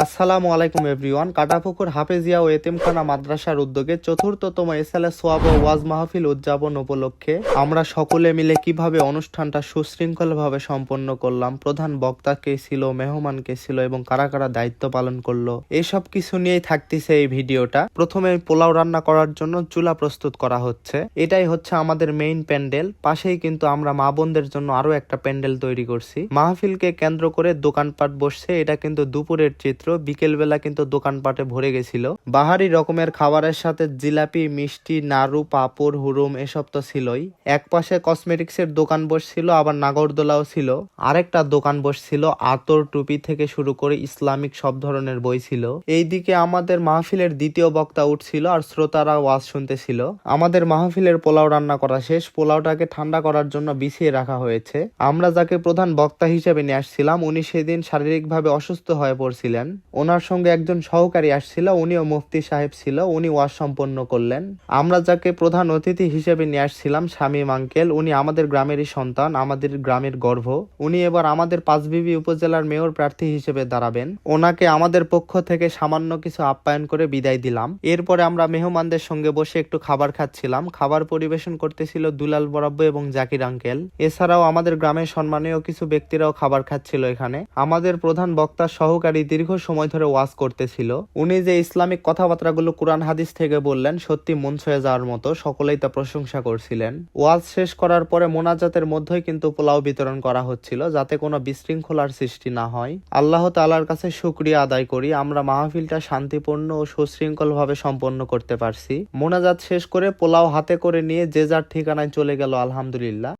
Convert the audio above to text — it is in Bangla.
আসসালামু আলাইকুম এভরিওয়ান। কাটাপুকুর হাফেজিয়া ও এতিমখানা মাদ্রাসার উদ্যোগে চতুর্থতম এসালে সোয়াব ও ওয়াজ মাহফিল উদযাপন উপলক্ষে আমরা সকলে মিলে কিভাবে অনুষ্ঠানটা সুশৃঙ্খলভাবে সম্পন্ন করলাম, প্রধান বক্তা কে ছিল, মেহমান কে ছিল এবং কারা কারা দায়িত্ব পালন করলো, এইসব কিছু নিয়েই থাকতেছে এই ভিডিওটা। প্রথমে পোলাও রান্না করার জন্য চুলা প্রস্তুত করা হচ্ছে। এটাই হচ্ছে আমাদের মেইন প্যান্ডেল। পাশেই কিন্তু আমরা মা বোনদের জন্য আরো একটা প্যান্ডেল তৈরি করছি। মাহফিলকে কেন্দ্র করে দোকানপাট বসছে। এটা কিন্তু দুপুরের চিত্র। বিকেল বেলা কিন্তু দোকানপাটে ভরে গেছিল। বাহারি রকমের খাবারের সাথে জিলাপি, মিষ্টি, নাড়ু, পাপড়, হুরুম এসব তো ছিলই। এক পাশে কসমেটিক্স এর দোকান বসছিল, আবার নাগরদোলাও ছিল। আরেকটা দোকান বসছিল, আতর, টুপি থেকে শুরু করে ইসলামিক সব ধরনের বই ছিল। এইদিকে আমাদের মাহফিলের দ্বিতীয় বক্তা উঠছিল আর শ্রোতারা ওয়াজ শুনতেছিল। আমাদের মাহফিলের পোলাও রান্না করা শেষ। পোলাওটাকে ঠান্ডা করার জন্য বিছিয়ে রাখা হয়েছে। আমরা যাকে প্রধান বক্তা হিসেবে নিয়ে আসছিলাম, উনি সেদিন শারীরিকভাবে অসুস্থ হয়ে পড়ছিলেন। ওনার সঙ্গে একজন সহকারী আসছিল, উনিও মুফতি সাহেব ছিল। উনি ওয়াজ সম্পন্ন করলেন। আমরা যাকে প্রধান অতিথি হিসেবে নিয়ে আসছিলাম, শামীম আঙ্কেল, উনি আমাদের গ্রামেরই সন্তান, আমাদের গ্রামের গর্ব। উনি এবার আমাদের পাঁচবিবি উপজেলার মেয়র প্রার্থী হিসেবে দাঁড়াবেন। ওনাকে আমাদের পক্ষ থেকে সামান্য কিছু আপ্যায়ন করে বিদায় দিলাম। এরপরে আমরা মেহমানদের সঙ্গে বসে একটু খাবার খাচ্ছিলাম। খাবার পরিবেশন করতেছিল দুলাল বরাব্ব এবং জাকির আঙ্কেল। এছাড়াও আমাদের গ্রামের সম্মানীয় কিছু ব্যক্তিরাও খাবার খাচ্ছিল এখানে। আমাদের প্রধান বক্তার সহকারী দীর্ঘ সময় ধরে ওয়াজ করতেছিল। উনি যে ইসলামিক কথাবার্তাগুলো কোরআন হাদিস থেকে বললেন, সত্যি মন ছুঁয়ে যাওয়ার মতো। সকলেই তা প্রশংসা করছিলেন। ওয়াজ শেষ করার পরে মোনাজাতের মধ্যেই কিন্তু পোলাও বিতরণ করা হচ্ছিল, যাতে কোনো বিশৃঙ্খলার সৃষ্টি না হয়। আল্লাহ তাআলার কাছে শুকরিয়া আদায় করি, আমরা মাহফিলটা শান্তিপূর্ণ ও সুশৃঙ্খল ভাবে সম্পন্ন করতে পারছি। মোনাজাত শেষ করে পোলাও হাতে করে নিয়ে যে যার ঠিকানায় চলে গেল। আলহামদুলিল্লাহ।